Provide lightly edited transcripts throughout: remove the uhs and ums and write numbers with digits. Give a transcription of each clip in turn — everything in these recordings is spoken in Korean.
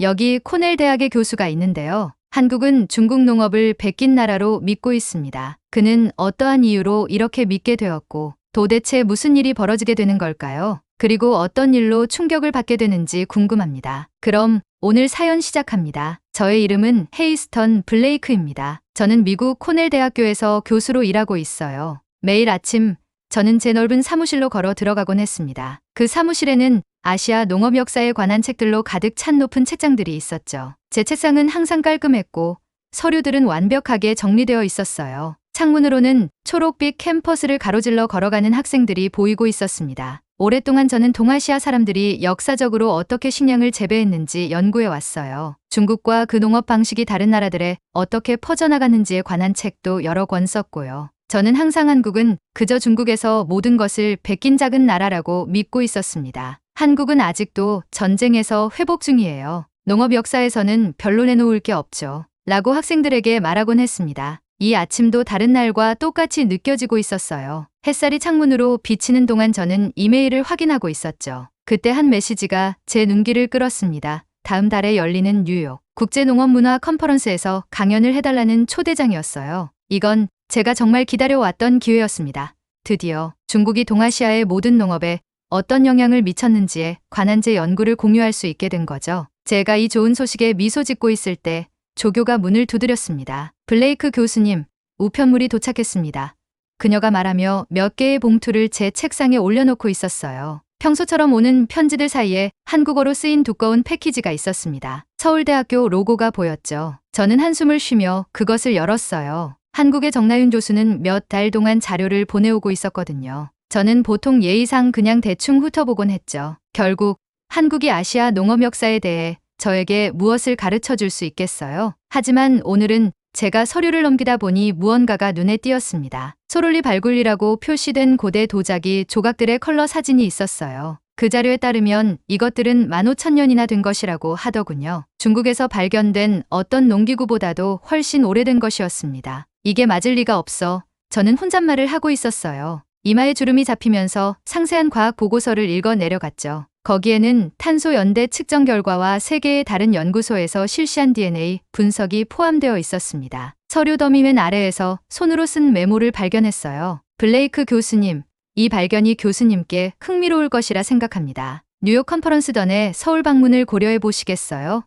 여기 코넬 대학의 교수가 있는데요. 한국은 중국 농업을 베낀 나라로 믿고 있습니다. 그는 어떠한 이유로 이렇게 믿게 되었고 도대체 무슨 일이 벌어지게 되는 걸까요? 그리고 어떤 일로 충격을 받게 되는지 궁금합니다. 그럼 오늘 사연 시작합니다. 저의 이름은 헤이스턴 블레이크입니다. 저는 미국 코넬 대학교에서 교수로 일하고 있어요. 매일 아침 저는 제 넓은 사무실로 걸어 들어가곤 했습니다. 그 사무실에는 아시아 농업 역사에 관한 책들로 가득 찬 높은 책장들이 있었죠. 제 책상은 항상 깔끔했고 서류들은 완벽하게 정리되어 있었어요. 창문으로는 초록빛 캠퍼스를 가로질러 걸어가는 학생들이 보이고 있었습니다. 오랫동안 저는 동아시아 사람들이 역사적으로 어떻게 식량을 재배했는지 연구해 왔어요. 중국과 그 농업 방식이 다른 나라들에 어떻게 퍼져나갔는지에 관한 책도 여러 권 썼고요. 저는 항상 한국은 그저 중국에서 모든 것을 베낀 작은 나라라고 믿고 있었습니다. 한국은 아직도 전쟁에서 회복 중이에요. 농업 역사에서는 별로 내놓을 게 없죠. 라고 학생들에게 말하곤 했습니다. 이 아침도 다른 날과 똑같이 느껴지고 있었어요. 햇살이 창문으로 비치는 동안 저는 이메일을 확인하고 있었죠. 그때 한 메시지가 제 눈길을 끌었습니다. 다음 달에 열리는 뉴욕 국제농업문화 컨퍼런스에서 강연을 해달라는 초대장이었어요. 이건 제가 정말 기다려왔던 기회였습니다. 드디어 중국이 동아시아의 모든 농업에 어떤 영향을 미쳤는지에 관한 제 연구를 공유할 수 있게 된 거죠. 제가 이 좋은 소식에 미소 짓고 있을 때 조교가 문을 두드렸습니다. 블레이크 교수님, 우편물이 도착했습니다. 그녀가 말하며 몇 개의 봉투를 제 책상에 올려놓고 있었어요. 평소처럼 오는 편지들 사이에 한국어로 쓰인 두꺼운 패키지가 있었습니다. 서울대학교 로고가 보였죠. 저는 한숨을 쉬며 그것을 열었어요. 한국의 정나윤 교수는 몇 달 동안 자료를 보내오고 있었거든요. 저는 보통 예의상 그냥 대충 훑어보곤 했죠. 결국 한국이 아시아 농업 역사에 대해 저에게 무엇을 가르쳐 줄 수 있겠어요? 하지만 오늘은 제가 서류를 넘기다 보니 무언가가 눈에 띄었습니다. 소롤리 발굴이라고 표시된 고대 도자기 조각들의 컬러 사진이 있었어요. 그 자료에 따르면 이것들은 15,000년이나 된 것이라고 하더군요. 중국에서 발견된 어떤 농기구보다도 훨씬 오래된 것이었습니다. 이게 맞을 리가 없어 저는 혼잣말을 하고 있었어요. 이마에 주름이 잡히면서 상세한 과학 보고서를 읽어 내려갔죠. 거기에는 탄소 연대 측정 결과와 3개의 다른 연구소에서 실시한 DNA 분석이 포함되어 있었습니다. 서류 더미 맨 아래에서 손으로 쓴 메모를 발견했어요. 블레이크 교수님, 이 발견이 교수님께 흥미로울 것이라 생각합니다. 뉴욕 컨퍼런스 전에 서울 방문을 고려해 보시겠어요?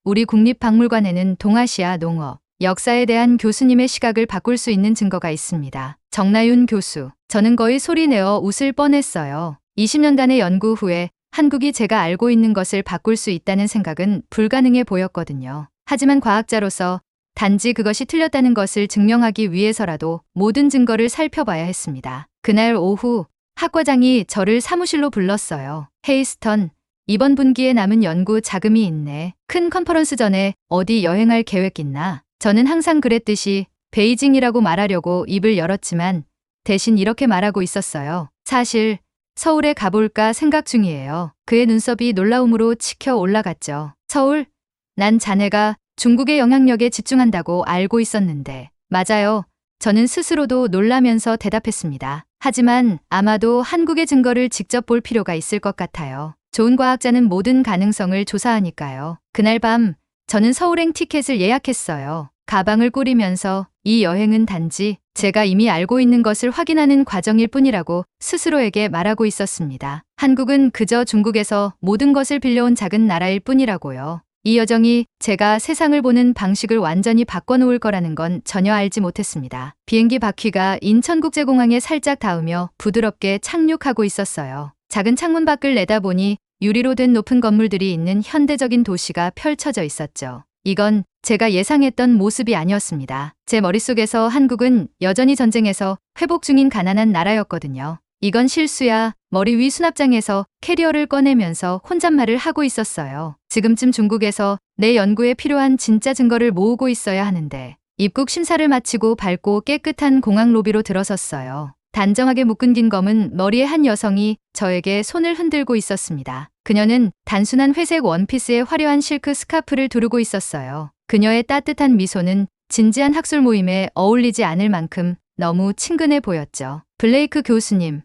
우리 국립박물관에는 동아시아 농업, 역사에 대한 교수님의 시각을 바꿀 수 있는 증거가 있습니다. 정나윤 교수, 저는 거의 소리내어 웃을 뻔했어요. 20년간의 연구 후에 한국이 제가 알고 있는 것을 바꿀 수 있다는 생각은 불가능해 보였거든요. 하지만 과학자로서 단지 그것이 틀렸다는 것을 증명하기 위해서라도 모든 증거를 살펴봐야 했습니다. 그날 오후 학과장이 저를 사무실로 불렀어요. 헤이스턴, 이번 분기에 남은 연구 자금이 있네. 큰 컨퍼런스 전에 어디 여행할 계획 있나? 저는 항상 그랬듯이 베이징이라고 말하려고 입을 열었지만 대신 이렇게 말하고 있었어요. 사실 서울에 가볼까 생각 중이에요. 그의 눈썹이 놀라움으로 치켜 올라갔죠. 서울? 난 자네가 중국의 영향력에 집중한다고 알고 있었는데. 맞아요. 저는 스스로도 놀라면서 대답했습니다. 하지만 아마도 한국의 증거를 직접 볼 필요가 있을 것 같아요. 좋은 과학자는 모든 가능성을 조사하니까요. 그날 밤 저는 서울행 티켓을 예약했어요. 가방을 꾸리면서 이 여행은 단지 제가 이미 알고 있는 것을 확인하는 과정일 뿐이라고 스스로에게 말하고 있었습니다. 한국은 그저 중국에서 모든 것을 빌려온 작은 나라일 뿐이라고요. 이 여정이 제가 세상을 보는 방식을 완전히 바꿔놓을 거라는 건 전혀 알지 못했습니다. 비행기 바퀴가 인천국제공항에 살짝 닿으며 부드럽게 착륙하고 있었어요. 작은 창문 밖을 내다보니 유리로 된 높은 건물들이 있는 현대적인 도시가 펼쳐져 있었죠. 이건 제가 예상했던 모습이 아니었습니다. 제 머릿속에서 한국은 여전히 전쟁에서 회복 중인 가난한 나라였거든요. 이건 실수야. 머리 위 수납장에서 캐리어를 꺼내면서 혼잣말을 하고 있었어요. 지금쯤 중국에서 내 연구에 필요한 진짜 증거를 모으고 있어야 하는데. 입국 심사를 마치고 밝고 깨끗한 공항 로비로 들어섰어요. 단정하게 묶은 긴 검은 머리의 한 여성이 저에게 손을 흔들고 있었습니다. 그녀는 단순한 회색 원피스에 화려한 실크 스카프를 두르고 있었어요. 그녀의 따뜻한 미소는 진지한 학술 모임에 어울리지 않을 만큼 너무 친근해 보였죠. 블레이크 교수님,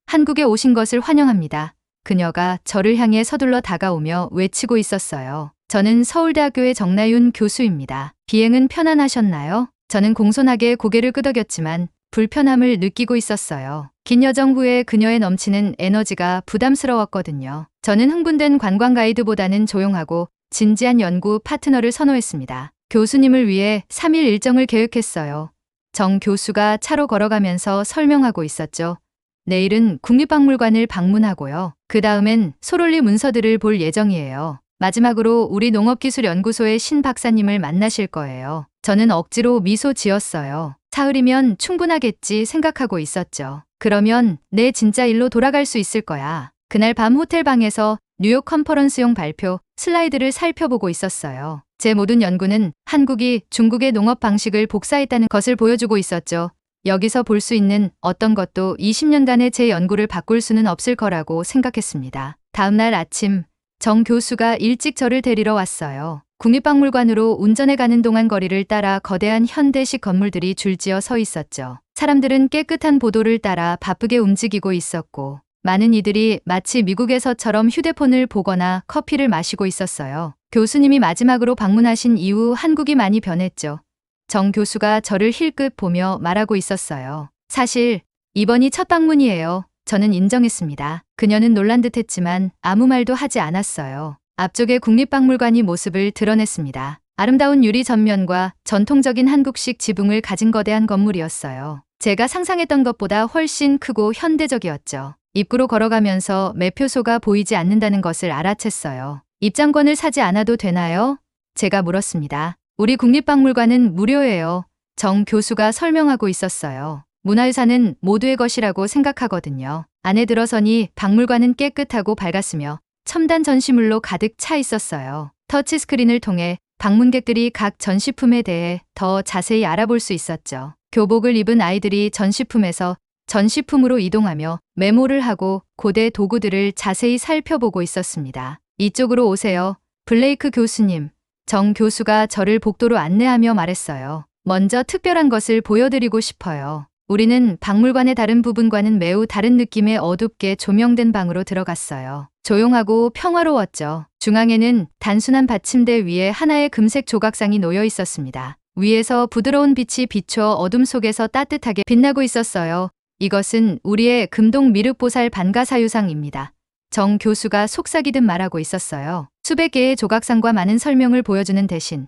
한국에 오신 것을 환영합니다. 그녀가 저를 향해 서둘러 다가오며 외치고 있었어요. 저는 서울대학교의 정나윤 교수입니다. 비행은 편안하셨나요? 저는 공손하게 고개를 끄덕였지만 불편함을 느끼고 있었어요. 긴 여정 후에 그녀의 넘치는 에너지가 부담스러웠거든요. 저는 흥분된 관광 가이드보다는 조용하고 진지한 연구 파트너를 선호했습니다. 교수님을 위해 3일 일정을 계획했어요. 정 교수가 차로 걸어가면서 설명하고 있었죠. 내일은 국립박물관을 방문하고요. 그 다음엔 소롤리 문서들을 볼 예정이에요. 마지막으로 우리 농업기술연구소의 신 박사님을 만나실 거예요. 저는 억지로 미소 지었어요. 사흘이면 충분하겠지 생각하고 있었죠. 그러면 내 진짜 일로 돌아갈 수 있을 거야. 그날 밤 호텔 방에서 뉴욕 컨퍼런스용 발표 슬라이드를 살펴보고 있었어요. 제 모든 연구는 한국이 중국의 농업 방식을 복사했다는 것을 보여주고 있었죠. 여기서 볼 수 있는 어떤 것도 20년간의 제 연구를 바꿀 수는 없을 거라고 생각했습니다. 다음 날 아침, 정 교수가 일찍 저를 데리러 왔어요. 국립박물관으로 운전해 가는 동안 거리를 따라 거대한 현대식 건물들이 줄지어 서 있었죠. 사람들은 깨끗한 보도를 따라 바쁘게 움직이고 있었고, 많은 이들이 마치 미국에서처럼 휴대폰을 보거나 커피를 마시고 있었어요. 교수님이 마지막으로 방문하신 이후 한국이 많이 변했죠. 정 교수가 저를 힐끗 보며 말하고 있었어요. 사실 이번이 첫 방문이에요. 저는 인정했습니다. 그녀는 놀란 듯했지만 아무 말도 하지 않았어요. 앞쪽에 국립박물관이 모습을 드러냈습니다. 아름다운 유리 전면과 전통적인 한국식 지붕을 가진 거대한 건물이었어요. 제가 상상했던 것보다 훨씬 크고 현대적이었죠. 입구로 걸어가면서 매표소가 보이지 않는다는 것을 알아챘어요. 입장권을 사지 않아도 되나요? 제가 물었습니다. 우리 국립박물관은 무료예요. 정 교수가 설명하고 있었어요. 문화유산은 모두의 것이라고 생각하거든요. 안에 들어서니 박물관은 깨끗하고 밝았으며 첨단 전시물로 가득 차 있었어요. 터치스크린을 통해 방문객들이 각 전시품에 대해 더 자세히 알아볼 수 있었죠. 교복을 입은 아이들이 전시품에서 전시품으로 이동하며 메모를 하고 고대 도구들을 자세히 살펴보고 있었습니다. 이쪽으로 오세요. 블레이크 교수님. 정 교수가 저를 복도로 안내하며 말했어요. 먼저 특별한 것을 보여드리고 싶어요. 우리는 박물관의 다른 부분과는 매우 다른 느낌의 어둡게 조명된 방으로 들어갔어요. 조용하고 평화로웠죠. 중앙에는 단순한 받침대 위에 하나의 금색 조각상이 놓여 있었습니다. 위에서 부드러운 빛이 비춰 어둠 속에서 따뜻하게 빛나고 있었어요. 이것은 우리의 금동 미륵보살 반가사유상입니다. 정 교수가 속삭이듯 말하고 있었어요. 수백 개의 조각상과 많은 설명을 보여주는 대신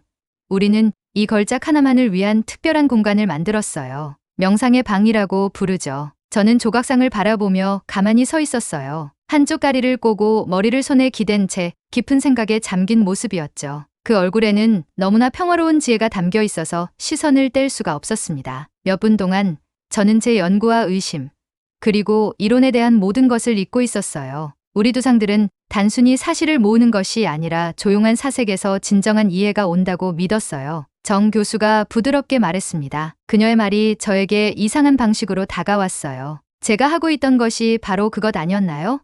우리는 이 걸작 하나만을 위한 특별한 공간을 만들었어요. 명상의 방이라고 부르죠. 저는 조각상을 바라보며 가만히 서 있었어요. 한쪽 다리를 꼬고 머리를 손에 기댄 채 깊은 생각에 잠긴 모습이었죠. 그 얼굴에는 너무나 평화로운 지혜가 담겨 있어서 시선을 뗄 수가 없었습니다. 몇 분 동안 저는 제 연구와 의심, 그리고 이론에 대한 모든 것을 잊고 있었어요. 우리 두상들은 단순히 사실을 모으는 것이 아니라 조용한 사색에서 진정한 이해가 온다고 믿었어요. 정 교수가 부드럽게 말했습니다. 그녀의 말이 저에게 이상한 방식으로 다가왔어요. 제가 하고 있던 것이 바로 그것 아니었나요?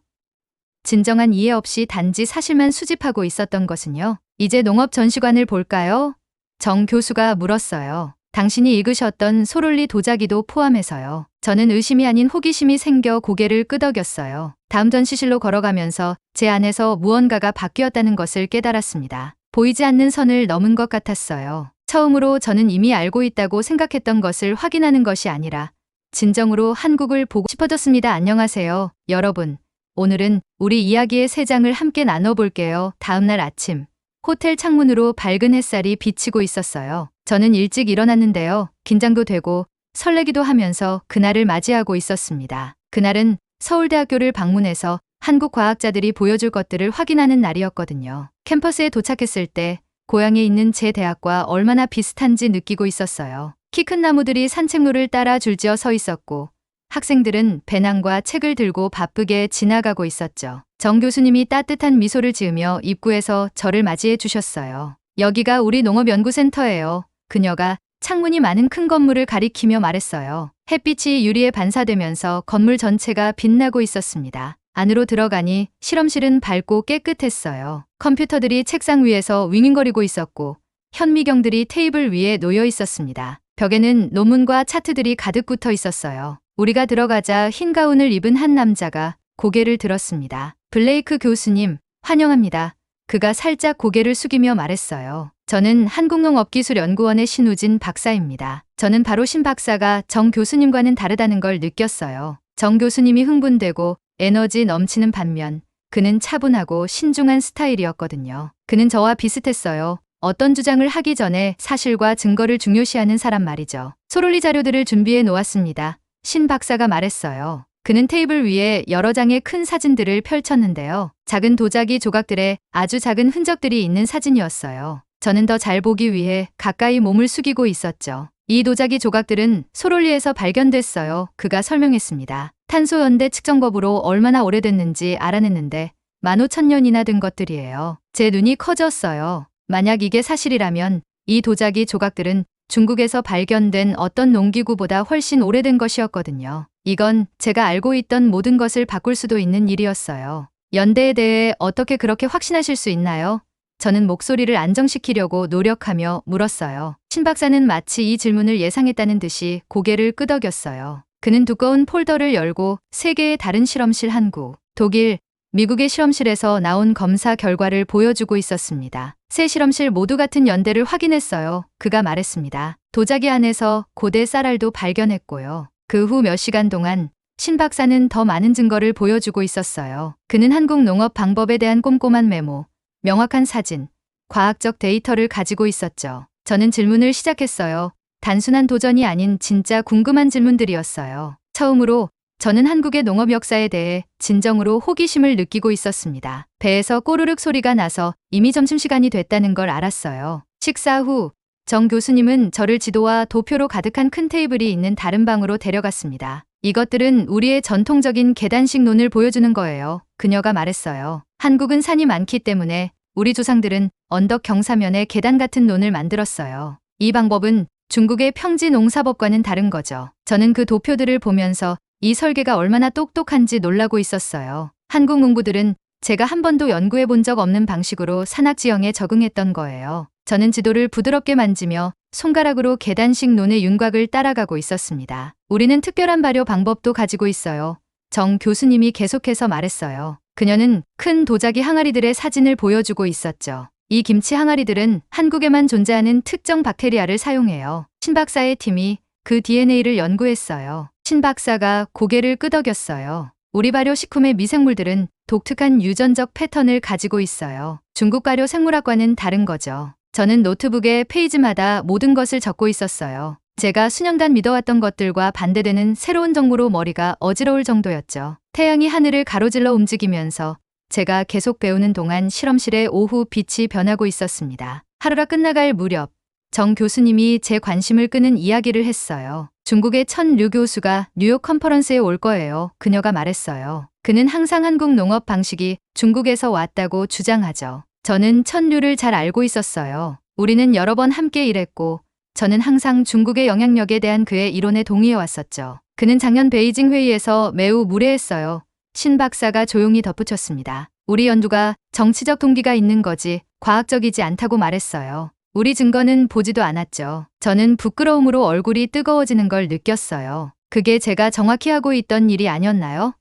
진정한 이해 없이 단지 사실만 수집하고 있었던 것은요. 이제 농업 전시관을 볼까요? 정 교수가 물었어요. 당신이 읽으셨던 소롤리 도자기도 포함해서요. 저는 의심이 아닌 호기심이 생겨 고개를 끄덕였어요. 다음 전시실로 걸어가면서 제 안에서 무언가가 바뀌었다는 것을 깨달았습니다. 보이지 않는 선을 넘은 것 같았어요. 처음으로 저는 이미 알고 있다고 생각했던 것을 확인하는 것이 아니라 진정으로 한국을 보고 싶어졌습니다. 안녕하세요, 여러분. 오늘은 우리 이야기의 세 장을 함께 나눠볼게요. 다음 날 아침, 호텔 창문으로 밝은 햇살이 비치고 있었어요. 저는 일찍 일어났는데요. 긴장도 되고 설레기도 하면서 그날을 맞이하고 있었습니다. 그날은 서울대학교를 방문해서 한국 과학자들이 보여줄 것들을 확인하는 날이었거든요. 캠퍼스에 도착했을 때 고향에 있는 제 대학과 얼마나 비슷한지 느끼고 있었어요. 키 큰 나무들이 산책로를 따라 줄지어 서 있었고 학생들은 배낭과 책을 들고 바쁘게 지나가고 있었죠. 정 교수님이 따뜻한 미소를 지으며 입구에서 저를 맞이해 주셨어요. 여기가 우리 농업연구센터예요. 그녀가 창문이 많은 큰 건물을 가리키며 말했어요. 햇빛이 유리에 반사되면서 건물 전체가 빛나고 있었습니다. 안으로 들어가니 실험실은 밝고 깨끗했어요. 컴퓨터들이 책상 위에서 윙윙거리고 있었고 현미경들이 테이블 위에 놓여 있었습니다. 벽에는 논문과 차트들이 가득 붙어 있었어요. 우리가 들어가자 흰 가운을 입은 한 남자가 고개를 들었습니다. 블레이크 교수님, 환영합니다. 그가 살짝 고개를 숙이며 말했어요. 저는 한국농업기술연구원의 신우진 박사입니다. 저는 바로 신 박사가 정 교수님과는 다르다는 걸 느꼈어요. 정 교수님이 흥분되고 에너지 넘치는 반면 그는 차분하고 신중한 스타일이었거든요. 그는 저와 비슷했어요. 어떤 주장을 하기 전에 사실과 증거를 중요시하는 사람 말이죠. 소롤리 자료들을 준비해 놓았습니다. 신 박사가 말했어요. 그는 테이블 위에 여러 장의 큰 사진들을 펼쳤는데요. 작은 도자기 조각들에 아주 작은 흔적들이 있는 사진이었어요. 저는 더 잘 보기 위해 가까이 몸을 숙이고 있었죠. 이 도자기 조각들은 소롤리에서 발견됐어요. 그가 설명했습니다. 탄소연대 측정법으로 얼마나 오래됐는지 알아냈는데 15,000년이나 된 것들이에요. 제 눈이 커졌어요. 만약 이게 사실이라면 이 도자기 조각들은 중국에서 발견된 어떤 농기구보다 훨씬 오래된 것이었거든요. 이건 제가 알고 있던 모든 것을 바꿀 수도 있는 일이었어요. 연대에 대해 어떻게 그렇게 확신하실 수 있나요? 저는 목소리를 안정시키려고 노력하며 물었어요. 신 박사는 마치 이 질문을 예상했다는 듯이 고개를 끄덕였어요. 그는 두꺼운 폴더를 열고 3개의 다른 실험실 한국, 독일, 미국의 실험실에서 나온 검사 결과를 보여주고 있었습니다. 3 실험실 모두 같은 연대를 확인했어요. 그가 말했습니다. 도자기 안에서 고대 쌀알도 발견했고요. 그 후 몇 시간 동안 신 박사는 더 많은 증거를 보여주고 있었어요. 그는 한국 농업 방법에 대한 꼼꼼한 메모, 명확한 사진, 과학적 데이터를 가지고 있었죠. 저는 질문을 시작했어요. 단순한 도전이 아닌 진짜 궁금한 질문들이었어요. 처음으로 저는 한국의 농업 역사에 대해 진정으로 호기심을 느끼고 있었습니다. 배에서 꼬르륵 소리가 나서 이미 점심시간이 됐다는 걸 알았어요. 식사 후 정 교수님은 저를 지도와 도표로 가득한 큰 테이블이 있는 다른 방으로 데려갔습니다. 이것들은 우리의 전통적인 계단식 논을 보여주는 거예요. 그녀가 말했어요. 한국은 산이 많기 때문에 우리 조상들은 언덕 경사면에 계단 같은 논을 만들었어요. 이 방법은 중국의 평지 농사법과는 다른 거죠. 저는 그 도표들을 보면서 이 설계가 얼마나 똑똑한지 놀라고 있었어요. 한국 농부들은 제가 한 번도 연구해 본 적 없는 방식으로 산악 지형에 적응했던 거예요. 저는 지도를 부드럽게 만지며 손가락으로 계단식 논의 윤곽을 따라가고 있었습니다. 우리는 특별한 발효 방법도 가지고 있어요. 정 교수님이 계속해서 말했어요. 그녀는 큰 도자기 항아리들의 사진을 보여주고 있었죠. 이 김치 항아리들은 한국에만 존재하는 특정 박테리아를 사용해요. 신 박사의 팀이 그 DNA를 연구했어요. 신 박사가 고개를 끄덕였어요. 우리 발효 식품의 미생물들은 독특한 유전적 패턴을 가지고 있어요. 중국 발효 생물학과는 다른 거죠. 저는 노트북에 페이지마다 모든 것을 적고 있었어요. 제가 수년간 믿어왔던 것들과 반대되는 새로운 정보로 머리가 어지러울 정도였죠. 태양이 하늘을 가로질러 움직이면서 제가 계속 배우는 동안 실험실의 오후 빛이 변하고 있었습니다. 하루가 끝나갈 무렵 정 교수님이 제 관심을 끄는 이야기를 했어요. 중국의 천류 교수가 뉴욕 컨퍼런스에 올 거예요. 그녀가 말했어요. 그는 항상 한국 농업 방식이 중국에서 왔다고 주장하죠. 저는 천류를 잘 알고 있었어요. 우리는 여러 번 함께 일했고 저는 항상 중국의 영향력에 대한 그의 이론에 동의해 왔었죠. 그는 작년 베이징 회의에서 매우 무례했어요. 신 박사가 조용히 덧붙였습니다. 우리 연구가 정치적 동기가 있는 거지 과학적이지 않다고 말했어요. 우리 증거는 보지도 않았죠. 저는 부끄러움으로 얼굴이 뜨거워지는 걸 느꼈어요. 그게 제가 정확히 하고 있던 일이 아니었나요?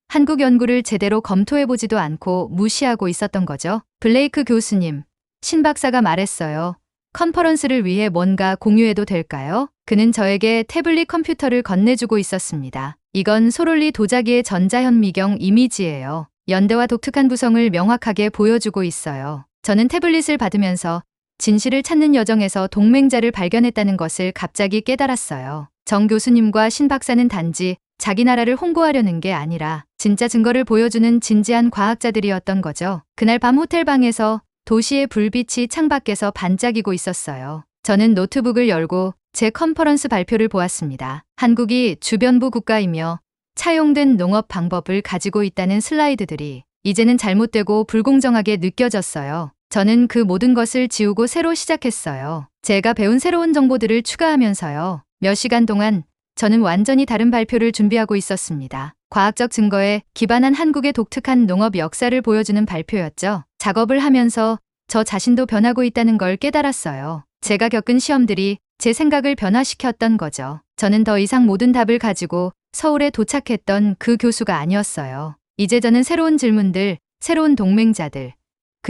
한국 연구를 제대로 검토해보지도 않고 무시하고 있었던 거죠. 블레이크 교수님, 신 박사가 말했어요. 컨퍼런스를 위해 뭔가 공유해도 될까요? 그는 저에게 태블릿 컴퓨터를 건네주고 있었습니다. 이건 소롤리 도자기의 전자현미경 이미지예요. 연대와 독특한 구성을 명확하게 보여주고 있어요. 저는 태블릿을 받으면서 진실을 찾는 여정에서 동맹자를 발견했다는 것을 갑자기 깨달았어요. 정 교수님과 신 박사는 단지 자기 나라를 홍보하려는 게 아니라 진짜 증거를 보여주는 진지한 과학자들이었던 거죠. 그날 밤 호텔 방에서 도시의 불빛이 창밖에서 반짝이고 있었어요. 저는 노트북을 열고 제 컨퍼런스 발표를 보았습니다. 한국이 주변부 국가이며 차용된 농업 방법을 가지고 있다는 슬라이드들이 이제는 잘못되고 불공정하게 느껴졌어요. 저는 그 모든 것을 지우고 새로 시작했어요. 제가 배운 새로운 정보들을 추가하면서요. 몇 시간 동안 저는 완전히 다른 발표를 준비하고 있었습니다. 과학적 증거에 기반한 한국의 독특한 농업 역사를 보여주는 발표였죠. 작업을 하면서 저 자신도 변하고 있다는 걸 깨달았어요. 제가 겪은 시험들이 제 생각을 변화시켰던 거죠. 저는 더 이상 모든 답을 가지고 서울에 도착했던 그 교수가 아니었어요. 이제 저는 새로운 질문들, 새로운 동맹자들,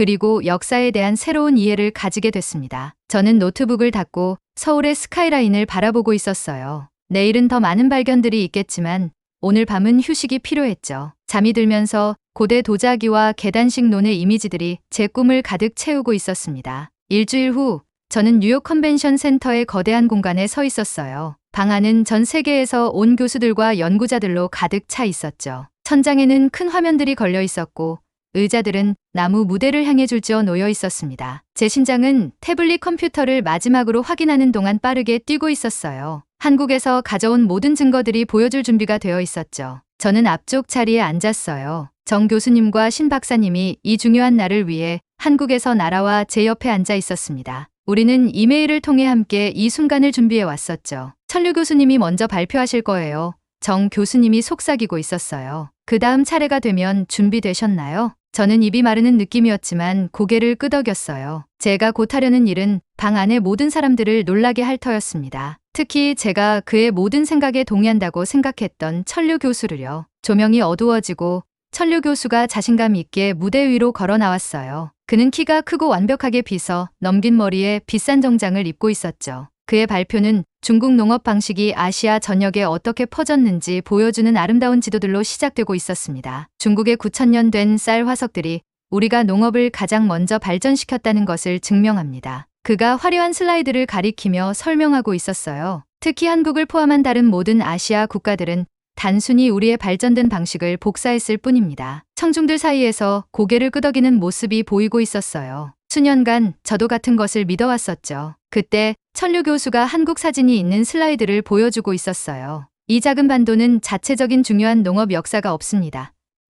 그리고 역사에 대한 새로운 이해를 가지게 됐습니다. 저는 노트북을 닫고 서울의 스카이라인을 바라보고 있었어요. 내일은 더 많은 발견들이 있겠지만 오늘 밤은 휴식이 필요했죠. 잠이 들면서 고대 도자기와 계단식 논의 이미지들이 제 꿈을 가득 채우고 있었습니다. 일주일 후 저는 뉴욕 컨벤션 센터의 거대한 공간에 서 있었어요. 방 안은 전 세계에서 온 교수들과 연구자들로 가득 차 있었죠. 천장에는 큰 화면들이 걸려 있었고 의자들은 나무 무대를 향해 줄지어 놓여 있었습니다. 제 심장은 태블릿 컴퓨터를 마지막으로 확인하는 동안 빠르게 뛰고 있었어요. 한국에서 가져온 모든 증거들이 보여줄 준비가 되어 있었죠. 저는 앞쪽 자리에 앉았어요. 정 교수님과 신 박사님이 이 중요한 날을 위해 한국에서 날아와 제 옆에 앉아 있었습니다. 우리는 이메일을 통해 함께 이 순간을 준비해 왔었죠. 천류 교수님이 먼저 발표하실 거예요. 정 교수님이 속삭이고 있었어요. 그 다음 차례가 되면 준비되셨나요? 저는 입이 마르는 느낌이었지만 고개를 끄덕였어요. 제가 곧 하려는 일은 방 안의 모든 사람들을 놀라게 할 터였습니다. 특히 제가 그의 모든 생각에 동의한다고 생각했던 천류 교수를요. 조명이 어두워지고 천류 교수가 자신감 있게 무대 위로 걸어 나왔어요. 그는 키가 크고 완벽하게 빗어 넘긴 머리에 비싼 정장을 입고 있었죠. 그의 발표는 중국 농업 방식이 아시아 전역에 어떻게 퍼졌는지 보여주는 아름다운 지도들로 시작되고 있었습니다. 중국의 9,000년 된 쌀 화석들이 우리가 농업을 가장 먼저 발전시켰다는 것을 증명합니다. 그가 화려한 슬라이드를 가리키며 설명하고 있었어요. 특히 한국을 포함한 다른 모든 아시아 국가들은 단순히 우리의 발전된 방식을 복사했을 뿐입니다. 청중들 사이에서 고개를 끄덕이는 모습이 보이고 있었어요. 수년간 저도 같은 것을 믿어왔었죠. 그때 천류 교수가 한국 사진이 있는 슬라이드를 보여주고 있었어요. 이 작은 반도는 자체적인 중요한 농업 역사가 없습니다.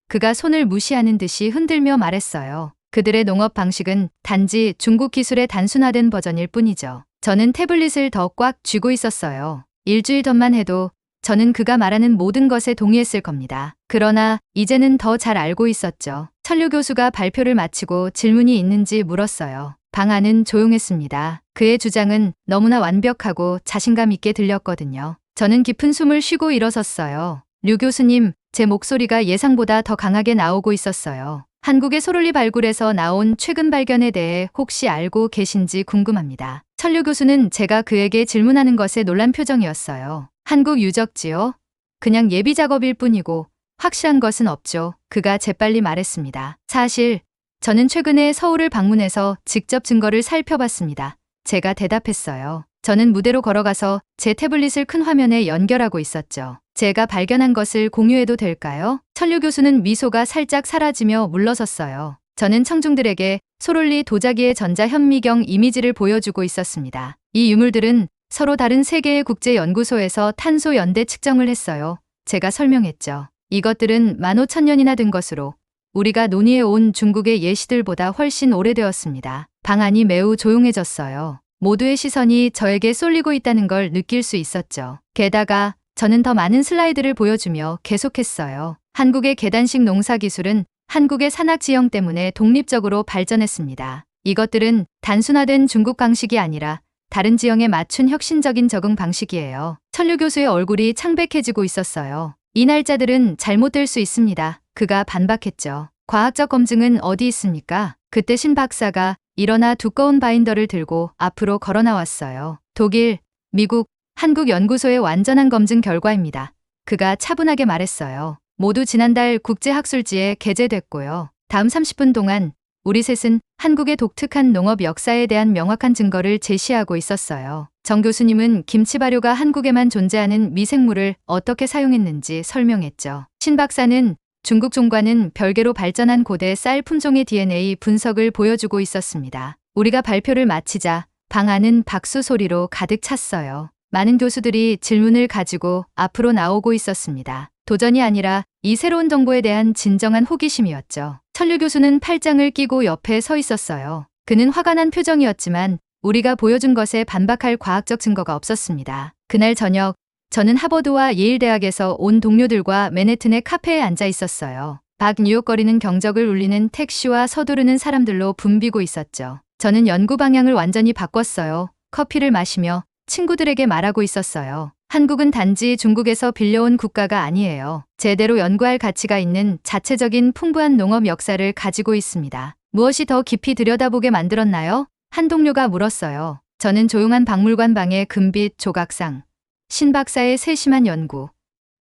그가 손을 무시하는 듯이 흔들며 말했어요. 그들의 농업 방식은 단지 중국 기술의 단순화된 버전일 뿐이죠. 저는 태블릿을 더 꽉 쥐고 있었어요. 일주일 전만 해도 저는 그가 말하는 모든 것에 동의했을 겁니다. 그러나 이제는 더 잘 알고 있었죠. 천류 교수가 발표를 마치고 질문이 있는지 물었어요. 방 안은 조용했습니다. 그의 주장은 너무나 완벽하고 자신감 있게 들렸거든요. 저는 깊은 숨을 쉬고 일어섰어요. 류 교수님, 제 목소리가 예상보다 더 강하게 나오고 있었어요. 한국의 소롤리 발굴에서 나온 최근 발견에 대해 혹시 알고 계신지 궁금합니다. 천류 교수는 제가 그에게 질문하는 것에 놀란 표정이었어요. 한국 유적지요? 그냥 예비 작업일 뿐이고 확실한 것은 없죠. 그가 재빨리 말했습니다. 사실 저는 최근에 서울을 방문해서 직접 증거를 살펴봤습니다. 제가 대답했어요. 저는 무대로 걸어가서 제 태블릿을 큰 화면에 연결하고 있었죠. 제가 발견한 것을 공유해도 될까요? 천류 교수는 미소가 살짝 사라지며 물러섰어요. 저는 청중들에게 소롤리 도자기의 전자현미경 이미지를 보여주고 있었습니다. 이 유물들은 서로 다른 세 개의 국제연구소에서 탄소 연대 측정을 했어요. 제가 설명했죠. 이것들은 15,000년이나 된 것으로 우리가 논의해 온 중국의 예시들보다 훨씬 오래되었습니다. 방 안이 매우 조용해졌어요. 모두의 시선이 저에게 쏠리고 있다는 걸 느낄 수 있었죠. 게다가 저는 더 많은 슬라이드를 보여주며 계속했어요. 한국의 계단식 농사 기술은 한국의 산악 지형 때문에 독립적으로 발전했습니다. 이것들은 단순화된 중국 방식이 아니라 다른 지형에 맞춘 혁신적인 적응 방식이에요. 천류 교수의 얼굴이 창백해지고 있었어요. 이 날짜들은 잘못될 수 있습니다. 그가 반박했죠. 과학적 검증은 어디 있습니까? 그때 신 박사가 일어나 두꺼운 바인더를 들고 앞으로 걸어 나왔어요. 독일, 미국, 한국 연구소의 완전한 검증 결과입니다. 그가 차분하게 말했어요. 모두 지난달 국제학술지에 게재됐고요. 다음 30분 동안 우리 셋은 한국의 독특한 농업 역사에 대한 명확한 증거를 제시하고 있었어요. 정 교수님은 김치 발효가 한국에만 존재하는 미생물을 어떻게 사용했는지 설명했죠. 신 박사는 중국 종과는 별개로 발전한 고대 쌀 품종의 DNA 분석을 보여주고 있었습니다. 우리가 발표를 마치자 방 안은 박수 소리로 가득 찼어요. 많은 교수들이 질문을 가지고 앞으로 나오고 있었습니다. 도전이 아니라 이 새로운 정보에 대한 진정한 호기심이었죠. 천류 교수는 팔짱을 끼고 옆에 서 있었어요. 그는 화가 난 표정이었지만 우리가 보여준 것에 반박할 과학적 증거가 없었습니다. 그날 저녁 저는 하버드와 예일 대학에서 온 동료들과 맨해튼의 카페에 앉아 있었어요. 밖 뉴욕거리는 경적을 울리는 택시와 서두르는 사람들로 붐비고 있었죠. 저는 연구 방향을 완전히 바꿨어요. 커피를 마시며 친구들에게 말하고 있었어요. 한국은 단지 중국에서 빌려온 국가가 아니에요. 제대로 연구할 가치가 있는 자체적인 풍부한 농업 역사를 가지고 있습니다. 무엇이 더 깊이 들여다보게 만들었나요? 한 동료가 물었어요. 저는 조용한 박물관 방의 금빛 조각상, 신 박사의 세심한 연구,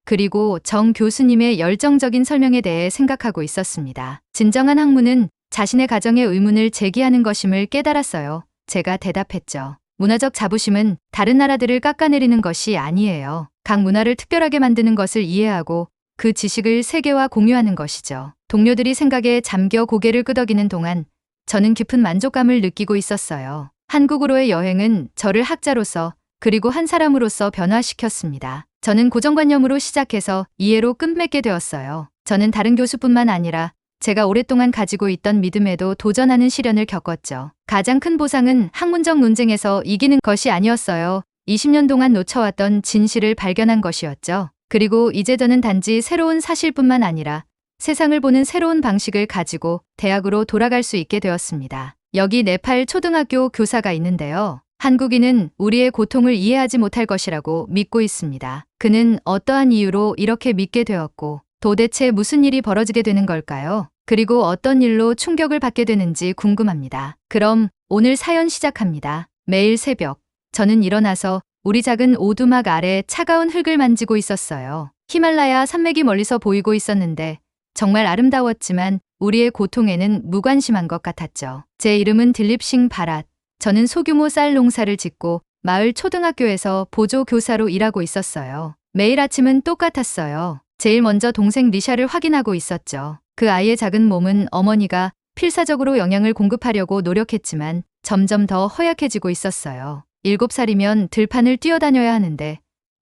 그리고 정 교수님의 열정적인 설명에 대해 생각하고 있었습니다. 진정한 학문은 자신의 가정의 의문을 제기하는 것임을 깨달았어요. 제가 대답했죠. 문화적 자부심은 다른 나라들을 깎아내리는 것이 아니에요. 각 문화를 특별하게 만드는 것을 이해하고 그 지식을 세계와 공유하는 것이죠. 동료들이 생각에 잠겨 고개를 끄덕이는 동안 저는 깊은 만족감을 느끼고 있었어요. 한국으로의 여행은 저를 학자로서 그리고 한 사람으로서 변화시켰습니다. 저는 고정관념으로 시작해서 이해로 끝맺게 되었어요. 저는 다른 교수뿐만 아니라 제가 오랫동안 가지고 있던 믿음에도 도전하는 시련을 겪었죠. 가장 큰 보상은 학문적 논쟁에서 이기는 것이 아니었어요. 20년 동안 놓쳐왔던 진실을 발견한 것이었죠. 그리고 이제 저는 단지 새로운 사실뿐만 아니라 세상을 보는 새로운 방식을 가지고 대학으로 돌아갈 수 있게 되었습니다. 여기 네팔 초등학교 교사가 있는데요. 한국인은 우리의 고통을 이해하지 못할 것이라고 믿고 있습니다. 그는 어떠한 이유로 이렇게 믿게 되었고 도대체 무슨 일이 벌어지게 되는 걸까요? 그리고 어떤 일로 충격을 받게 되는지 궁금합니다. 그럼 오늘 사연 시작합니다. 매일 새벽 저는 일어나서 우리 작은 오두막 아래 차가운 흙을 만지고 있었어요. 히말라야 산맥이 멀리서 보이고 있었는데 정말 아름다웠지만 우리의 고통에는 무관심한 것 같았죠. 제 이름은 딜립싱 바랏. 저는 소규모 쌀 농사를 짓고 마을 초등학교에서 보조 교사로 일하고 있었어요. 매일 아침은 똑같았어요. 제일 먼저 동생 리샤를 확인하고 있었죠. 그 아이의 작은 몸은 어머니가 필사적으로 영양을 공급하려고 노력했지만 점점 더 허약해지고 있었어요. 7살이면 들판을 뛰어다녀야 하는데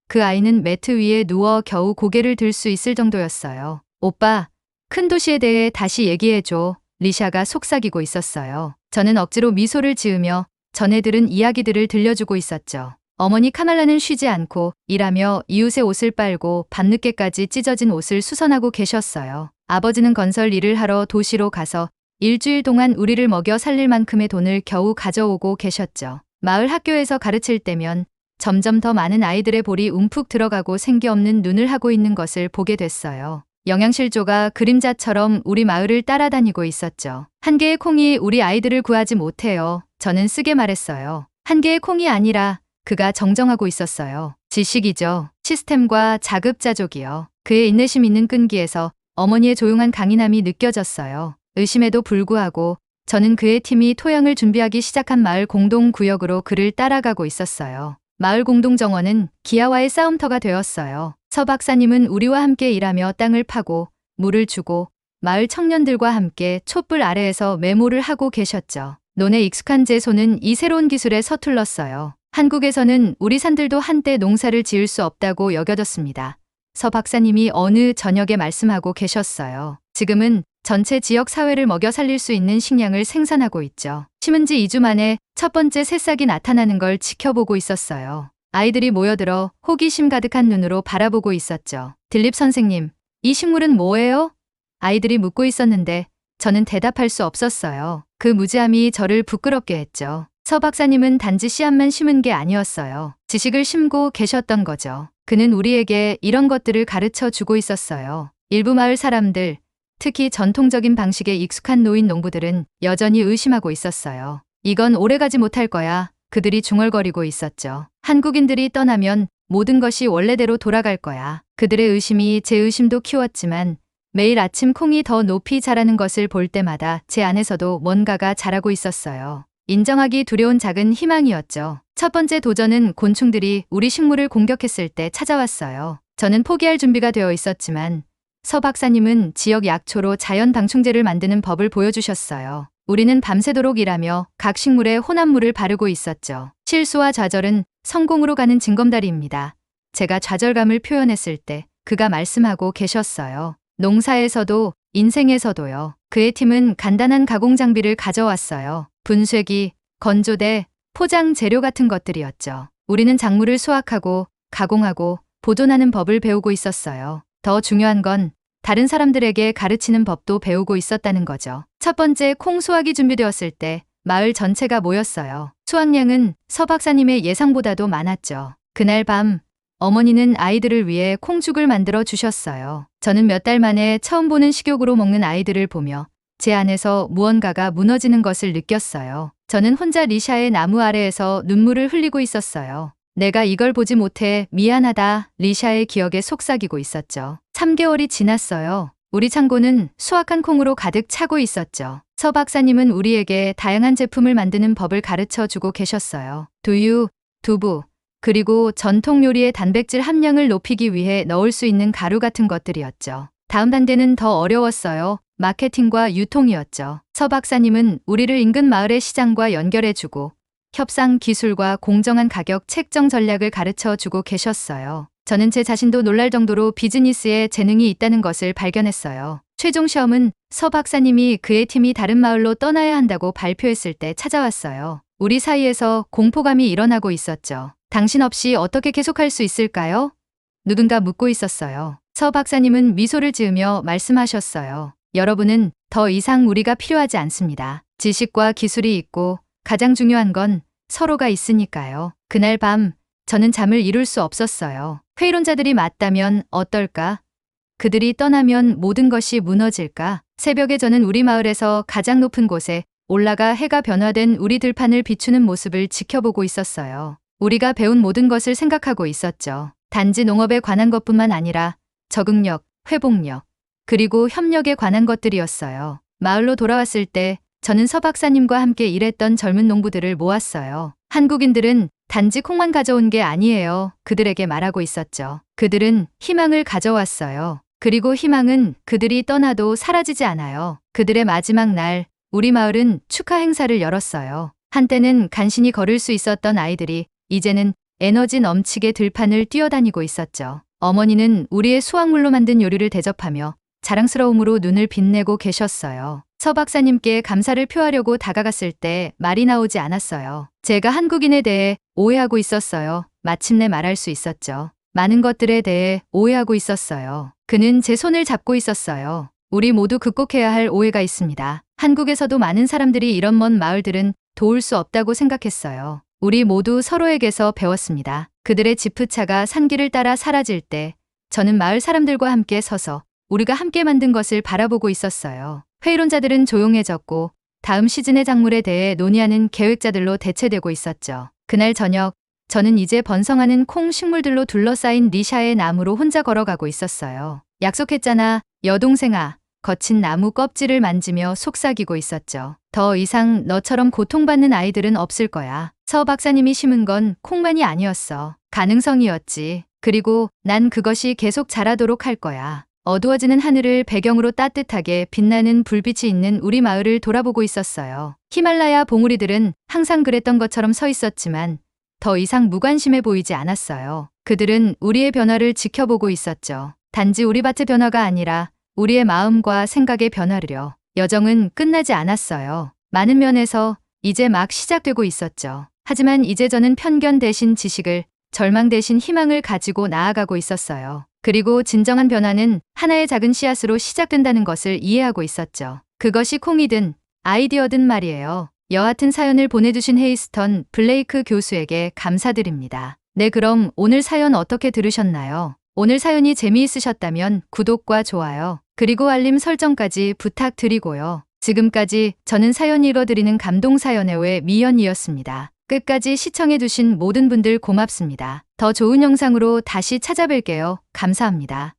그 아이는 매트 위에 누워 겨우 고개를 들 수 있을 정도였어요. 오빠, 큰 도시에 대해 다시 얘기해줘. 리샤가 속삭이고 있었어요. 저는 억지로 미소를 지으며 전해 들은 이야기들을 들려주고 있었죠. 어머니 카말라는 쉬지 않고 일하며 이웃의 옷을 빨고 밤늦게까지 찢어진 옷을 수선하고 계셨어요. 아버지는 건설 일을 하러 도시로 가서 일주일 동안 우리를 먹여 살릴 만큼의 돈을 겨우 가져오고 계셨죠. 마을 학교에서 가르칠 때면 점점 더 많은 아이들의 볼이 움푹 들어가고 생기 없는 눈을 하고 있는 것을 보게 됐어요. 영양실조가 그림자처럼 우리 마을을 따라다니고 있었죠. 한 개의 콩이 우리 아이들을 구하지 못해요. 저는 쓰게 말했어요. 한 개의 콩이 아니라 그가 정정하고 있었어요. 지식이죠. 시스템과 자급자족이요. 그의 인내심 있는 끈기에서 어머니의 조용한 강인함이 느껴졌어요. 의심에도 불구하고 저는 그의 팀이 토양을 준비하기 시작한 마을 공동구역으로 그를 따라가고 있었어요. 마을 공동정원은 기아와의 싸움터가 되었어요. 서 박사님은 우리와 함께 일하며 땅을 파고 물을 주고 마을 청년들과 함께 촛불 아래에서 메모를 하고 계셨죠. 논에 익숙한 제 손은 이 새로운 기술에 서툴렀어요. 한국에서는 우리 산들도 한때 농사를 지을 수 없다고 여겨졌습니다. 서 박사님이 어느 저녁에 말씀하고 계셨어요. 지금은 전체 지역 사회를 먹여 살릴 수 있는 식량을 생산하고 있죠. 심은 지 2주 만에 첫 번째 새싹이 나타나는 걸 지켜보고 있었어요. 아이들이 모여들어 호기심 가득한 눈으로 바라보고 있었죠. 딜립 선생님, 이 식물은 뭐예요? 아이들이 묻고 있었는데 저는 대답할 수 없었어요. 그 무지함이 저를 부끄럽게 했죠. 서 박사님은 단지 씨앗만 심은 게 아니었어요. 지식을 심고 계셨던 거죠. 그는 우리에게 이런 것들을 가르쳐 주고 있었어요. 일부 마을 사람들, 특히 전통적인 방식에 익숙한 노인 농부들은 여전히 의심하고 있었어요. 이건 오래가지 못할 거야. 그들이 중얼거리고 있었죠. 한국인들이 떠나면 모든 것이 원래대로 돌아갈 거야. 그들의 의심이 제 의심도 키웠지만 매일 아침 콩이 더 높이 자라는 것을 볼 때마다 제 안에서도 뭔가가 자라고 있었어요. 인정하기 두려운 작은 희망이었죠. 첫 번째 도전은 곤충들이 우리 식물을 공격했을 때 찾아왔어요. 저는 포기할 준비가 되어 있었지만 서 박사님은 지역 약초로 자연 방충제를 만드는 법을 보여주셨어요. 우리는 밤새도록 일하며 각 식물에 혼합물을 바르고 있었죠. 실수와 좌절은 성공으로 가는 징검다리입니다. 제가 좌절감을 표현했을 때 그가 말씀하고 계셨어요. 농사에서도 인생에서도요. 그의 팀은 간단한 가공 장비를 가져왔어요. 분쇄기, 건조대, 포장 재료 같은 것들이었죠. 우리는 작물을 수확하고 가공하고 보존하는 법을 배우고 있었어요. 더 중요한 건 다른 사람들에게 가르치는 법도 배우고 있었다는 거죠. 첫 번째 콩 수확이 준비되었을 때 마을 전체가 모였어요. 수확량은 서 박사님의 예상보다도 많았죠. 그날 밤 어머니는 아이들을 위해 콩죽을 만들어 주셨어요. 저는 몇 달 만에 처음 보는 식욕으로 먹는 아이들을 보며 제 안에서 무언가가 무너지는 것을 느꼈어요. 저는 혼자 리샤의 나무 아래에서 눈물을 흘리고 있었어요. 내가 이걸 보지 못해 미안하다. 리샤의 기억에 속삭이고 있었죠. 3개월이 지났어요. 우리 창고는 수확한 콩으로 가득 차고 있었죠. 서 박사님은 우리에게 다양한 제품을 만드는 법을 가르쳐 주고 계셨어요. 두유, 두부, 그리고 전통 요리의 단백질 함량을 높이기 위해 넣을 수 있는 가루 같은 것들이었죠. 다음 단계는 더 어려웠어요. 마케팅과 유통이었죠. 서 박사님은 우리를 인근 마을의 시장과 연결해주고 협상 기술과 공정한 가격 책정 전략을 가르쳐 주고 계셨어요. 저는 제 자신도 놀랄 정도로 비즈니스에 재능이 있다는 것을 발견했어요. 최종 시험은 서 박사님이 그의 팀이 다른 마을로 떠나야 한다고 발표했을 때 찾아왔어요. 우리 사이에서 공포감이 일어나고 있었죠. 당신 없이 어떻게 계속할 수 있을까요? 누군가 묻고 있었어요. 서 박사님은 미소를 지으며 말씀하셨어요. 여러분은 더 이상 우리가 필요하지 않습니다. 지식과 기술이 있고 가장 중요한 건 서로가 있으니까요. 그날 밤 저는 잠을 이룰 수 없었어요. 회의론자들이 맞다면 어떨까? 그들이 떠나면 모든 것이 무너질까? 새벽에 저는 우리 마을에서 가장 높은 곳에 올라가 해가 변화된 우리 들판을 비추는 모습을 지켜보고 있었어요. 우리가 배운 모든 것을 생각하고 있었죠. 단지 농업에 관한 것뿐만 아니라 적응력, 회복력, 그리고 협력에 관한 것들이었어요. 마을로 돌아왔을 때 저는 서 박사님과 함께 일했던 젊은 농부들을 모았어요. 한국인들은 단지 콩만 가져온 게 아니에요. 그들에게 말하고 있었죠. 그들은 희망을 가져왔어요. 그리고 희망은 그들이 떠나도 사라지지 않아요. 그들의 마지막 날, 우리 마을은 축하 행사를 열었어요. 한때는 간신히 걸을 수 있었던 아이들이 이제는 에너지 넘치게 들판을 뛰어다니고 있었죠. 어머니는 우리의 수확물로 만든 요리를 대접하며 자랑스러움으로 눈을 빛내고 계셨어요. 서 박사님께 감사를 표하려고 다가갔을 때 말이 나오지 않았어요. 제가 한국인에 대해 오해하고 있었어요. 마침내 말할 수 있었죠. 많은 것들에 대해 오해하고 있었어요. 그는 제 손을 잡고 있었어요. 우리 모두 극복해야 할 오해가 있습니다. 한국에서도 많은 사람들이 이런 먼 마을들은 도울 수 없다고 생각했어요. 우리 모두 서로에게서 배웠습니다. 그들의 지프차가 산길을 따라 사라질 때 저는 마을 사람들과 함께 서서 우리가 함께 만든 것을 바라보고 있었어요. 회의론자들은 조용해졌고 다음 시즌의 작물에 대해 논의하는 계획자들로 대체되고 있었죠. 그날 저녁 저는 이제 번성하는 콩 식물들로 둘러싸인 리샤의 나무로 혼자 걸어가고 있었어요. 약속했잖아, 여동생아. 거친 나무 껍질을 만지며 속삭이고 있었죠. 더 이상 너처럼 고통받는 아이들은 없을 거야. 서 박사님이 심은 건 콩만이 아니었어. 가능성이었지. 그리고 난 그것이 계속 자라도록 할 거야. 어두워지는 하늘을 배경으로 따뜻하게 빛나는 불빛이 있는 우리 마을을 돌아보고 있었어요. 히말라야 봉우리들은 항상 그랬던 것처럼 서 있었지만 더 이상 무관심해 보이지 않았어요. 그들은 우리의 변화를 지켜보고 있었죠. 단지 우리 밭의 변화가 아니라 우리의 마음과 생각의 변화를요. 여정은 끝나지 않았어요. 많은 면에서 이제 막 시작되고 있었죠. 하지만 이제 저는 편견 대신 지식을, 절망 대신 희망을 가지고 나아가고 있었어요. 그리고 진정한 변화는 하나의 작은 씨앗으로 시작된다는 것을 이해하고 있었죠. 그것이 콩이든 아이디어든 말이에요. 여하튼 사연을 보내주신 헤이스턴 블레이크 교수에게 감사드립니다. 네, 그럼 오늘 사연 어떻게 들으셨나요? 오늘 사연이 재미있으셨다면 구독과 좋아요, 그리고 알림 설정까지 부탁드리고요. 지금까지 저는 사연 읽어드리는 감동사연의 외 미연이었습니다. 끝까지 시청해주신 모든 분들 고맙습니다. 더 좋은 영상으로 다시 찾아뵐게요. 감사합니다.